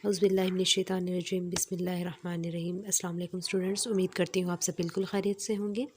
औज़ुबिल्लाहिमिनश्शैतानिर्रजीम बिस्मिल्लाहिर्रहमानिर्रहीम। अस्सलाम वालेकुम स्टूडेंट्स, उम्मीद करती हूँ आप सब बिल्कुल खैरियत से होंगे।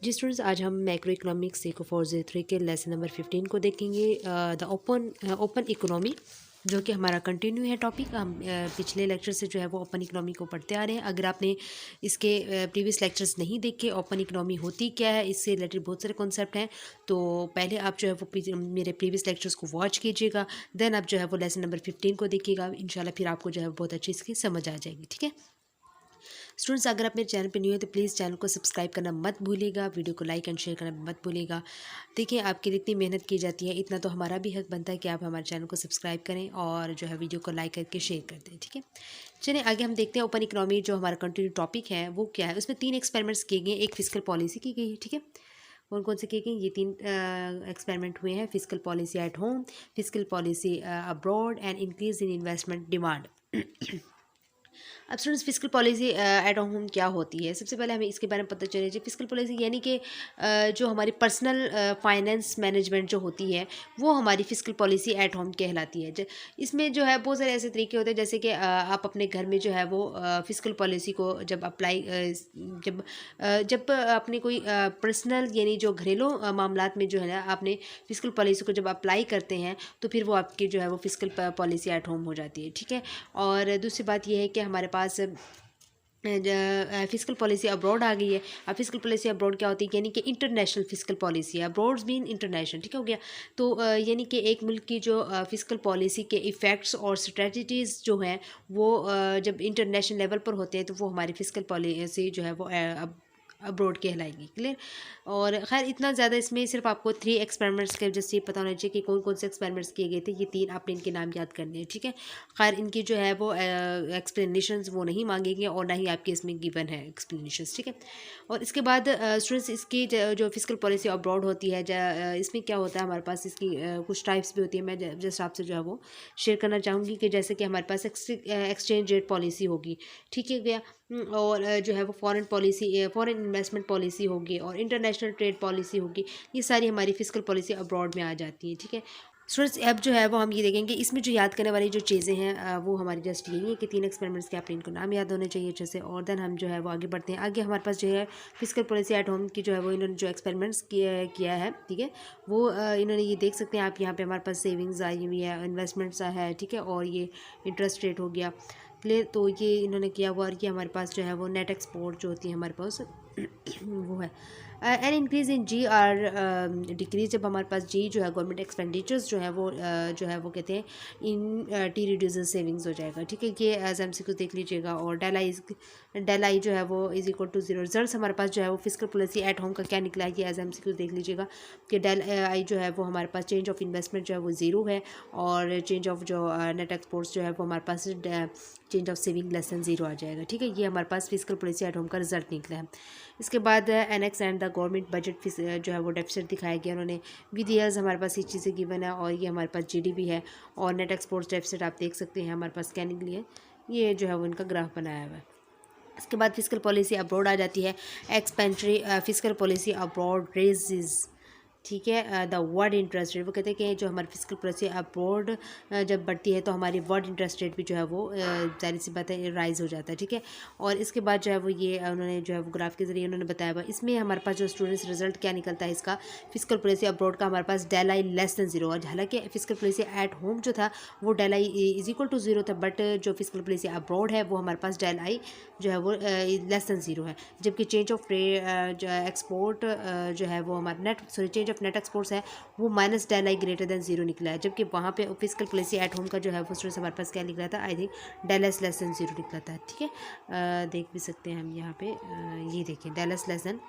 जी स्टूडेंट्स, आज हम मैक्रो इकोनॉमिक्स सीको 403 के लेसन नंबर 15 को देखेंगे। द ओपन इकोनॉमी, जो कि हमारा कंटिन्यू है टॉपिक। हम पिछले लेक्चर से जो है वो ओपन इकोनॉमी को पढ़ते आ रहे हैं। अगर आपने इसके प्रीवियस लेक्चर्स नहीं देखे, ओपन इकोनॉमी होती क्या है, इससे रिलेटेड बहुत सारे कॉन्सेप्ट हैं, तो पहले आप जो है वो मेरे प्रीवियस लेक्चर्स को वॉच कीजिएगा। देन आप जो है वो लेसन नंबर 15 को देखिएगा। इंशाल्लाह फिर आपको जो है बहुत अच्छी इसकी समझ आ जाएगी। ठीक है स्टूडेंट्स, अगर आप मेरे चैनल पर न्यू है तो प्लीज़ चैनल को सब्सक्राइब करना मत भूलिएगा, वीडियो को लाइक एंड शेयर करना मत भूलिएगा। देखिए, आपके लिए इतनी मेहनत की जाती है, इतना तो हमारा भी हक बनता है कि आप हमारे चैनल को सब्सक्राइब करें और जो है वीडियो को लाइक करके शेयर कर दें। ठीक है, चलिए आगे हम देखते हैं। ओपन इकोनॉमी जो हमारा कंटिन्यू टॉपिक है वो क्या है। उसमें 3 एक्सपेरिमेंट्स किए गए। एक फिस्कल पॉलिसी की गई है। ठीक है, कौन कौन से किए गए, ये 3 एक्सपेरिमेंट हुए हैं। Fiscal policy at home, fiscal policy abroad and increase in investment demand. अब students, fiscal policy at home क्या होती है, सबसे पहले हमें इसके बारे में पता चले। जो फिस्कल पॉलिसी यानी कि जो हमारी पर्सनल फाइनेंस मैनेजमेंट जो होती है वो हमारी फिस्कल पॉलिसी एट होम कहलाती है। इसमें जो है बहुत सारे ऐसे तरीके होते हैं, जैसे कि आप अपने घर में जो है वो फिस्कल पॉलिसी को जब अप्लाई जब अपने कोई पर्सनल यानी जो घरेलू मामलात में जो है ना आपने फिस्कल पॉलिसी को जब अप्लाई करते हैं तो फिर वो आपकी जो है वो फिस्कल पॉलिसी एट होम हो जाती है। ठीक है, और दूसरी बात यह है कि हमारे पास फिस्कल पॉलिसी अब्रॉड आ गई है। अब फिस्कल पॉलिसी अब्रॉड क्या होती है, यानी कि इंटरनेशनल फिस्कल पॉलिसी है। Abroad mean international. ठीक हो गया, तो यानी कि एक मुल्क की जो फिस्कल पॉलिसी के इफ़ेक्ट्स और स्ट्रेटजीज़ जो हैं वो जब इंटरनेशनल लेवल पर होते हैं तो वो हमारी फिस्कल पॉलिसी जो है वो अब्रॉड कहलाएगी। क्लियर, और खैर इतना ज़्यादा इसमें सिर्फ आपको 3 एक्सपेरिमेंट्स के जैसे पता होना चाहिए कि कौन कौन से एक्सपेरिमेंट्स किए गए थे। ये 3 आपने इनके नाम याद करने हैं। ठीक है, खैर इनकी जो है वो एक्सप्लेनेशंस वो नहीं मांगेंगे और ना ही आपके इसमें गिवन है एक्सप्लेनेशंस। ठीक है, और इसके बाद स्टूडेंट्स, इसकी जो फिस्कल पॉलिसी अब्रॉड होती है, इसमें क्या होता है, हमारे पास इसकी कुछ टाइप्स भी होती है। मैं जस्ट आपसे जो है वो शेयर करना चाहूँगी कि जैसे कि हमारे पास एक्सचेंज रेट पॉलिसी होगी। ठीक है गया, और जो है वो foreign policy, foreign investment policy होगी और इंटरनेशनल ट्रेड पॉलिसी होगी। ये सारी हमारी फिस्कल पॉलिसी अब्रॉड में आ जाती है। ठीक है स्टूडेंट्स, अब जो है वो हम ये देखेंगे इसमें जो याद करने वाली जो चीज़ें हैं वो हमारी जस्ट यही है कि 3 एक्सपेरिमेंट्स के आपने इनको नाम याद होने चाहिए अच्छे से। और देन हम जो है वो आगे बढ़ते हैं। आगे हमारे पास जो है फिस्कल पॉलिसी एट होम की जो है वो इन्होंने जो एक्सपेरिमेंट्स किया है। ठीक है, वो इन्होंने ये देख सकते हैं आप यहाँ पे हमारे पास सेविंग्स आई हुई है, इन्वेस्टमेंट्स है। ठीक है, और ये इंटरेस्ट रेट हो गया। क्लियर, तो ये इन्होंने किया हुआ, और ये हमारे पास जो है वो नेट एक्सपोर्ट जो होती है हमारे पास वो है। An increase in G or decrease, जब हमारे पास जी जो है गवर्नमेंट एक्सपेंडिचर्स जो है वो कहते हैं इन टी रिड्यूस सेविंग्स हो जाएगा। ठीक है, ये एज एम सी कुछ देख लीजिएगा। और डेल आई जो है वो इज इक्वल टू 0। रिजल्ट हमारे पास जो है वो फिस्कल पॉलिसी एट होम का क्या निकला है, ये एज एम सी कुछ देख लीजिएगा कि डेल आई जो है वो हमारे पास चेंज ऑफ इन्वेस्टमेंट जो है वो 0 है, और चेंज ऑफ जो नेट एक्सपोर्ट्स जो है वो हमारे पास change of saving less than 0 आ जाएगा। ठीक है, ये हमारे पास फिस्कल पॉलिसी एट होम का रिजल्ट निकला है। इसके बाद annex and the government budget जो है वो डेफिसिट दिखाया गया उन्होंने विद ईयर्स। हमारे पास ये चीज़ें गिवन है, और ये हमारे पास जीडीपी है और नेट एक्सपोर्ट्स डेफिसिट आप देख सकते हैं हमारे पास क्या निकली है। ये जो है वो इनका ग्राफ बनाया हुआ है। इसके बाद फिस्कल पॉलिसी अब्रॉड आ जाती है। एक्सपेंट्री फिस्कल पॉलिसी अब्रॉड रेजिज, ठीक है, द वर्ड इंटरेस्ट रेट। वो कहते हैं कि जो हमारी फिस्कल पॉलिसी अब्रॉड जब बढ़ती है तो हमारी वर्ड इंटरेस्ट रेट भी जो है वो जाहिर सी बात है राइज हो जाता है। ठीक है, और इसके बाद जो है वो ये उन्होंने जो है वो ग्राफ के जरिए उन्होंने बताया हुआ। इसमें हमारे पास जो स्टूडेंट्स रिजल्ट क्या निकलता है इसका, फिस्कल पॉलिसी अब्रॉड का हमारे पास डेल आई लेस दैन 0। और हालांकि फिस्कल पॉलिसी एट होम जो था वो del I is equal to 0 था, बट जो फिस्कल पॉलिसी अब्रॉड है वो हमारे पास डेल आई जो है वो लेस दैन 0 है। जबकि चेंज ऑफ एक्सपोर्ट जो है वो हमारा चेंज ऑफ नेट एक्सपोर्ट्स है वो minus del I greater than 0 निकला है। जबकि वहाँ पे फिस्कल पॉलिसी एट होम का जो है वो स्टूडेंट्स हमारे पास क्या निकला था, I think del S less than 0 निकला था। ठीक है, देख भी सकते हैं हम यहाँ पे, ये देखें डेल एस लेस दैन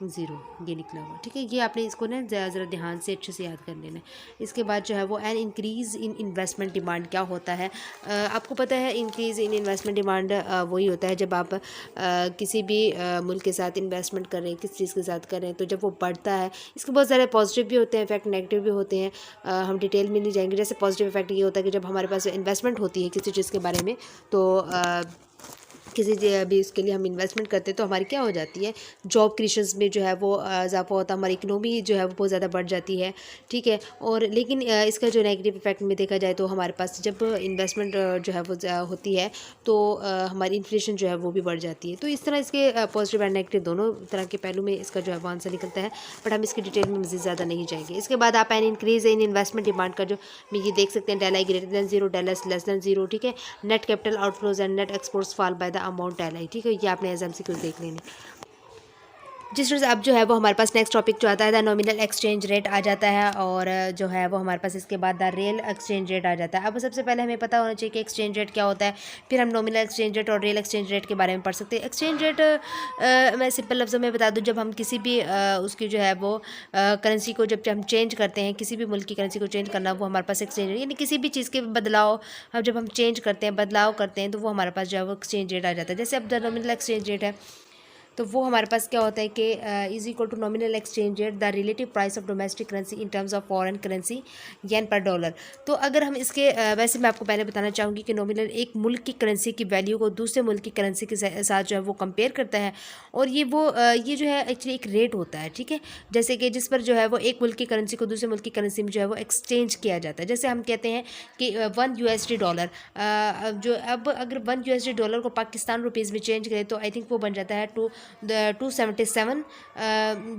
0 ये निकला हुआ। ठीक है, ये आपने इसको ना ज़रा ध्यान से अच्छे से याद कर लेना है। इसके बाद जो है वो an increase in investment demand क्या होता है। आपको पता है इंक्रीज़ इन इन्वेस्टमेंट डिमांड वही होता है जब आप किसी भी मुल्क के साथ इन्वेस्टमेंट कर रहे हैं, किस चीज़ के साथ कर रहे हैं, तो जब वो बढ़ता है, इसके बहुत सारे पॉजिटिव भी होते हैं इफेक्ट, नेगेटिव भी होते हैं। हम डिटेल में नहीं जाएंगे। जैसे पॉजिटिव इफेक्ट ये होता है कि जब हमारे पास इन्वेस्टमेंट होती है किसी चीज़ के बारे में तो किसी भी उसके लिए हम इन्वेस्टमेंट करते हैं तो हमारी क्या हो जाती है, जॉब क्रिएशंस में जो है वो इजाफा होता है, हमारी इकोनॉमी जो है वो बहुत ज़्यादा बढ़ जाती है, ठीक है। और लेकिन इसका जो नेगेटिव इफेक्ट में देखा जाए तो हमारे पास जब इन्वेस्टमेंट जो है वो होती है तो हमारी इन्फ्लेशन जो है वो भी बढ़ जाती है। तो इस तरह इसके पॉजिटिव एंड नेगेटिव दोनों तरह के पहलू में इसका जो है वो आंसर निकलता है, बट हम इसकी डिटेल में मज़ीद ज़्यादा नहीं जाएंगे। इसके बाद आप an increase in investment demand का जो में ये देख सकते हैं, del I greater than zero, del S less than zero, ठीक है। Net capital outflows and net exports fall by the amount L I, ठीक है। ये आपने एग्जाम से कुछ देख लेने। जिस तरह से अब जो है वो हमारे पास नेक्स्ट टॉपिक जो आता है द नॉमिनल एक्सचेंज रेट आ जाता है, और जो है वो हमारे पास इसके बाद द रियल एक्सचेंज रेट आ जाता है। अब सबसे पहले हमें पता होना चाहिए कि एक्सचेंज रेट क्या होता है, फिर हम नॉमिनल एक्सचेंज रेट और रियल एक्सचेंज रेट के बारे में पढ़ सकते हैं। एक्सचेंज रेट मैं सिंपल लफ्ज़ों में बता दूं, जब हम किसी भी उसकी जो है वो करेंसी को जब हम चेंज करते हैं, किसी भी मुल्क की करेंसी को चेंज करना, वो हमारे पास एक्सचेंज रेट, यानी किसी भी चीज़ के बदलाव अब जब हम चेंज करते हैं, बदलाव करते हैं, तो वो हमारे पास जो है वो एक्सचेंज रेट आ जाता है। जैसे अब द नॉमिनल एक्सचेंज रेट है तो वो हमारे पास क्या होता है कि is equal to nominal exchange rate the relative price of domestic currency in terms of foreign currency yen per dollar. तो अगर हम इसके वैसे मैं आपको पहले बताना चाहूँगी कि नॉमिनल एक मुल्क की करेंसी की वैल्यू को दूसरे मुल्क की करेंसी के साथ जो है वो कंपेयर करता है, और ये जो है एक्चुअली एक रेट होता है, ठीक है। जैसे कि जिस पर जो है वो एक मुल्क की करेंसी को दूसरे मुल्क की करेंसी में जो है वो एक्सचेंज किया जाता है। जैसे हम कहते हैं कि $1 जो अब अगर $1 को पाकिस्तान रुपीज़ में चेंज करें तो आई थिंक वो बन जाता है 277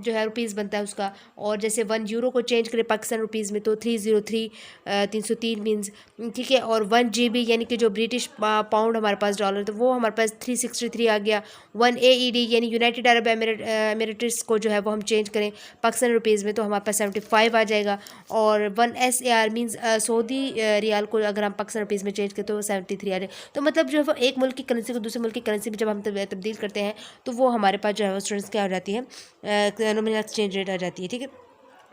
जो है रुपीज़ बनता है उसका। और जैसे €1 को चेंज करें पाकिस्तान रुपीज़ में तो 303 303 मीन्स, ठीक है। और 1 GB यानी कि जो ब्रिटिश पाउंड हमारे पास डॉलर, तो वो हमारे पास 363 आ गया। 1 AED यानी यूनाइटेड अरब एमिरेट्स को जो है वो हम चेंज करें पाकिस्तान रुपीज़ में तो हमारे पास 75 आ जाएगा। और 1 SAR मीन्स सऊदी रियाल को अगर हम पाकिस्तान रुपीज़ में चेंज करें तो 73 आ जाए। तो मतलब जो है वो एक मुल्क की करेंसी को दूसरे मुल्क की करेंसी में जब हम तब्दील करते हैं तो वो हमारे पास जो है वो स्टूडेंट्स क्या हो जाती है, नॉमिनल एक्सचेंज रेट आ जाती है, ठीक है।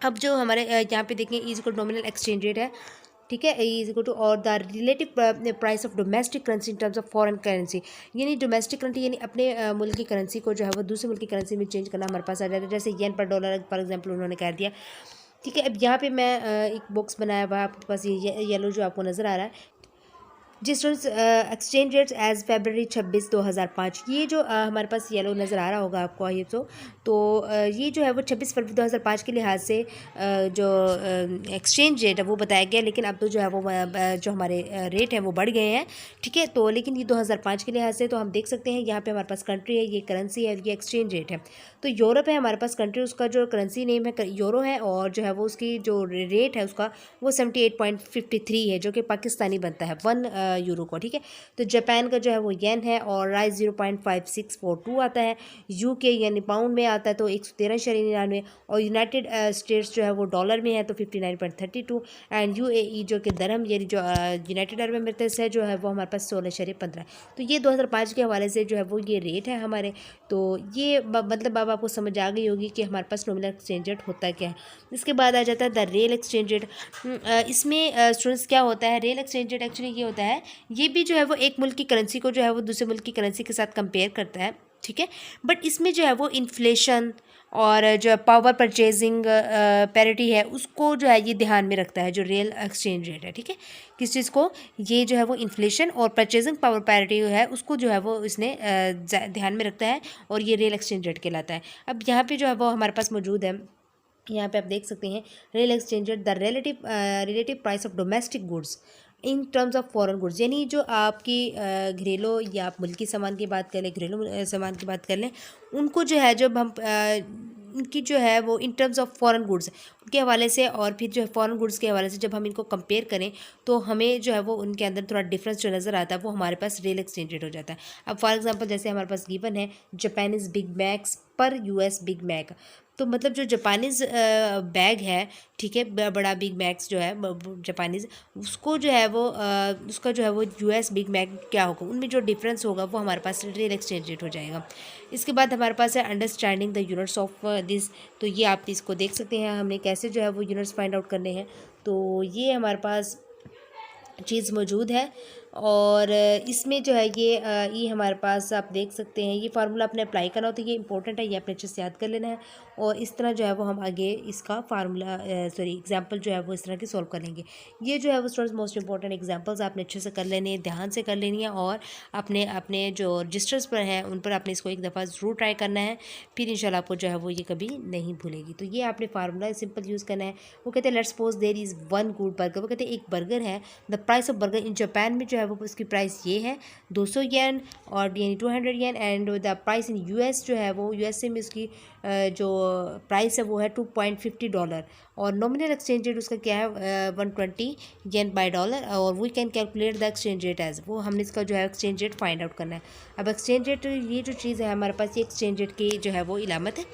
अब जो हमारे यहाँ पे देखें is equal nominal exchange rate है, ठीक है, इज इक्वल टू और the relative price of domestic currency in terms of foreign currency, यानी डोमेस्टिक करेंसी यानी अपने मुल्क की करेंसी को जो है वो दूसरे मुल्क की करेंसी में चेंज करना हमारे पास आ जाता है। जैसे येन पर डॉलर फॉर एग्जाम्पल उन्होंने कह दिया, ठीक है। अब यहाँ पे मैं एक बॉक्स बनाया हुआ है आपके पास, ये येलो जो आपको नज़र आ रहा है, जिस एक्सचेंज रेट्स एज February 26 2005, ये जो हमारे पास येलो नज़र आ रहा होगा आपको ये तो ये जो है वो 26 फरवरी 2005 के लिहाज से जो एक्सचेंज रेट है वो बताया गया, लेकिन अब तो जो है वो जो हमारे रेट हैं वो बढ़ गए हैं, ठीक है। तो लेकिन ये 2005 के लिहाज से तो हम देख सकते हैं यहाँ पे हमारे पास कंट्री है, ये करेंसी है, ये एक्सचेंज रेट है। तो यूरोप है हमारे पास कंट्री, उसका जो करेंसी नेम है यूरो है, और जो है वो उसकी जो रेट है उसका वो 78.53 है, जो कि पाकिस्तानी बनता है €1 को, ठीक है। तो जापान का जो है वो येन है और राइस 0.5642 आता है। UK यानी पाउंड में आता है तो 113.99, और यूनाइटेड स्टेट्स जो है वो डॉलर में है तो 59.32, एंड UAE जो कि दरहम यानी जो यूनाइटेड अरब एमिरेट्स है जो है वो हमारे पास 16.15। तो ये 2005 के हवाले से जो है वो ये रेट है हमारे। तो ये मतलब अब आपको समझ आ गई होगी कि हमारे पास नॉमिनल एक्सचेंज रेट होता क्या है। इसके बाद आ जाता है द रियल एक्सचेंज रेट। इसमें स्टूडेंट्स क्या होता है, रियल एक्सचेंज रेट एक्चुअली ये होता है, ये भी जो है वो एक मुल्क की करेंसी को जो है वो दूसरे मुल्क की करेंसी के साथ कंपेयर करता है, ठीक है। बट इसमें जो है वो इन्फ्लेशन और जो पावर परचेजिंग पैरिटी है उसको जो है ये ध्यान में रखता है, जो रियल एक्सचेंज रेट है, ठीक है। किस चीज़ को, ये जो है वो इन्फ्लेशन और परचेजिंग पावर पैरिटी है उसको जो है वो इसने ध्यान में रखता है, और ये रियल एक्सचेंज रेट कहलाता है। अब यहाँ पे जो है वो हमारे पास मौजूद है, यहाँ पे आप देख सकते हैं real exchange rate the relative price of domestic goods in terms of foreign goods, यानी जो आपकी घरेलू या आप मुल्की सामान की बात कर लें, घरेलू सामान की बात कर लें, उनको जो है जब हम उनकी जो है वो इन टर्म्स ऑफ फॉरेन गुड्स के हवाले से, और फिर जो है फॉरेन गुड्स के हवाले से जब हम इनको कंपेयर करें तो हमें जो है वो उनके अंदर थोड़ा डिफरेंस जो नज़र आता है वो हमारे पास रियल एक्सचेंज रेट हो जाता है। अब फॉर एग्जांपल जैसे हमारे पास गिवन है जापानीज़ बिग मैक्स पर US बिग मैक, तो मतलब जो जापानीज़ बैग है, ठीक है, बड़ा बिग मैक्स जो है जापानीज़, उसको जो है वो उसका जो है वो US बिग मैक क्या होगा, उनमें जो डिफरेंस होगा वो हमारे पास रियल एक्सचेंज रेट हो जाएगा। इसके बाद हमारे पास है understanding the units of this, तो ये आप इसको देख सकते हैं हमने कैसे जो है वो यूनिट्स फाइंड आउट करने हैं। तो ये हमारे पास चीज़ मौजूद है, और इसमें जो है ये हमारे पास आप देख सकते हैं, ये फार्मूला आपने अप्लाई करना होता है, ये इंपॉर्टेंट है, ये आपने अच्छे से याद कर लेना है। और इस तरह जो है वो हम आगे इसका फार्मूला एग्जाम्पल जो है वो इस तरह की सॉल्व करेंगे। ये जो है वो स्टूडेंट्स मोस्ट इंपॉर्टेंट एग्जाम्पल्स आपने अच्छे से कर लेने हैं, ध्यान से कर लेनी है, और अपने अपने जो रजिस्टर्स पर हैं उन पर आपने इसको एक दफ़ा ज़रूर ट्राई करना है, फिर इंशाल्लाह आपको जो है वो ये कभी नहीं भूलेगी। तो ये आपने फार्मूला सिंपल यूज़ करना है। वो कहते हैं let's suppose there is one good burger, वो कहते हैं एक बर्गर है, the price of burger in Japan में जो है वो उसकी प्राइस ये है 200 येन, और यानी 200 yen, and the price in US जो है वो यूएसए में उसकी जो प्राइस है वो है $2.50, और नॉमिनल एक्सचेंज रेट उसका क्या है 120 येन बाय डॉलर, और we can calculate the exchange rate as, वो हमने इसका जो है एक्सचेंज रेट फाइंड आउट करना है। अब एक्सचेंज रेट ये जो चीज़ है हमारे पास, ये एक्सचेंज रेट की जो है वो इलामत है,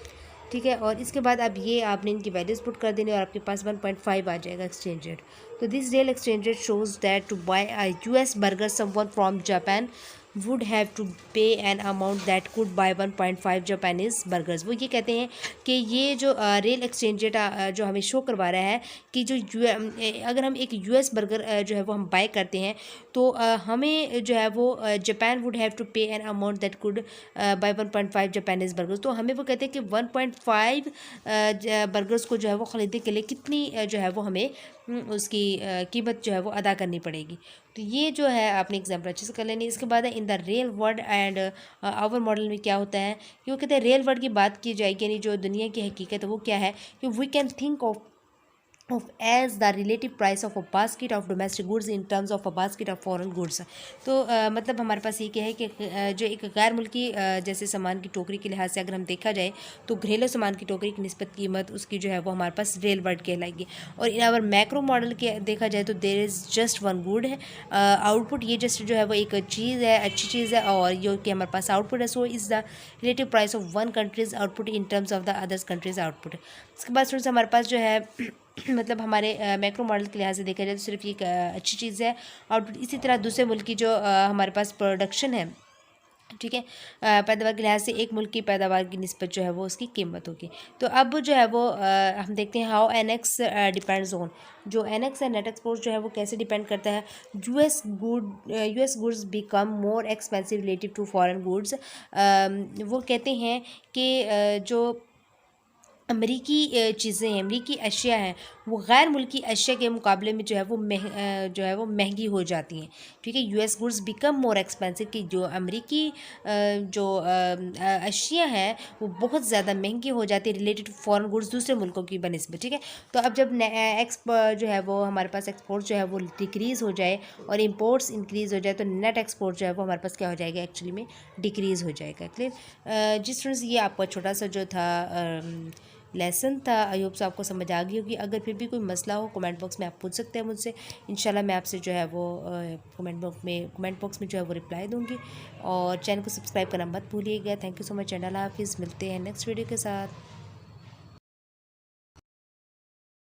ठीक है। और इसके बाद अब ये आपने इनकी वैल्यूज पुट कर देनी और आपके पास 1.5 आ जाएगा एक्सचेंज रेट। तो this real exchange rate shows that to buy a US burger someone from Japan would have to pay an amount that could buy 1.5 Japanese burgers. वो ये कहते हैं कि ये जो रियल एक्सचेंज रेट जो हमें शो करवा रहा है कि जो अगर हम एक यूएस बर्गर जो है वो हम बाय करते हैं, तो हमें जो है वो Japan would have to pay an amount that could buy 1.5 Japanese burgers. तो हमें वो कहते हैं कि 1.5 बर्गर्स को जो है वो ख़रीदने के लिए कितनी जो है वो हमें उसकी कीमत जो है वो अदा करनी पड़ेगी। तो ये जो है आपने एग्जाम्पल अच्छे से कर लेनी। इसके बाद है in the real world and our model में क्या होता है कि वो कहते हैं रियल वर्ल्ड की बात की जाएगी, यानी जो दुनिया की हकीकत है वो क्या है कि we can think of as the relative price of a basket of domestic goods in terms of a basket of foreign goods। तो मतलब हमारे पास ये क्या है कि जो एक गैर मुल्की जैसे सामान की टोकरी के लिहाज से अगर हम देखा जाए तो घरेलू सामान की टोकरी की निस्बत कीमत उसकी जो है वो हमारे पास रियल वर्ल्ड कहलाएगी। और इन आवर मैक्रो मॉडल के देखा जाए तो there is just one good है आउटपुट, ये जस्ट जो है वो एक चीज़ है, अच्छी चीज़ है, और जो कि हमारे पास आउटपुट है so is the relative price of one countries output in terms of the others countries output. इसके बाद थोड़ा सा हमारे पास जो है मतलब हमारे मैक्रो मॉडल के लिहाज से देखा जाए तो सिर्फ ये एक अच्छी चीज़ है। और इसी तरह दूसरे मुल्क की जो हमारे पास प्रोडक्शन है, ठीक है, पैदावार के लिहाज से एक मुल्क की पैदावार की निस्बत जो है वो उसकी कीमत होगी। तो अब जो है वो हम देखते हैं हाउ एनएक्स डिपेंड्स ऑन, जो एनएक्स है नेट एक्सपोर्ट जो है वो कैसे डिपेंड करता है। US goods become more expensive relative to foreign goods. वो कहते हैं कि जो अमरीकी चीज़ें हैं, अमरीकी अशिया हैं, वो गैर मुल्की अशिया के मुकाबले में जो है वो जो है वो महंगी हो जाती हैं, ठीक है। US goods become more expensive, कि जो अमरीकी जो अशिया हैं वो बहुत ज़्यादा महंगी हो जाती है रिलेटेड टू फॉरेन गुड्स दूसरे मुल्कों की बनस्बत, ठीक है। तो अब जब जो है वो हमारे पास एक्सपोर्ट जो है वो डिक्रीज़ हो जाए और इम्पोर्ट्स इंक्रीज़ हो जाए, तो नेट एक्सपोर्ट जो है वो हमारे पास क्या हो जाएगा, एक्चुअली में डिक्रीज़ हो जाएगा। क्लियर। जिस तरह से ये आपका छोटा सा जो था लेसन था, आई होप से आपको समझ आ गई होगी। अगर फिर भी कोई मसला हो कमेंट बॉक्स में आप पूछ सकते हैं मुझसे, इंशाल्लाह मैं आपसे जो है वो कमेंट बॉक्स में जो है वो रिप्लाई दूंगी। और चैनल को सब्सक्राइब करना मत भूलिएगा। Thank you so much and अल्लाह हाफिज़। मिलते हैं नेक्स्ट वीडियो के साथ।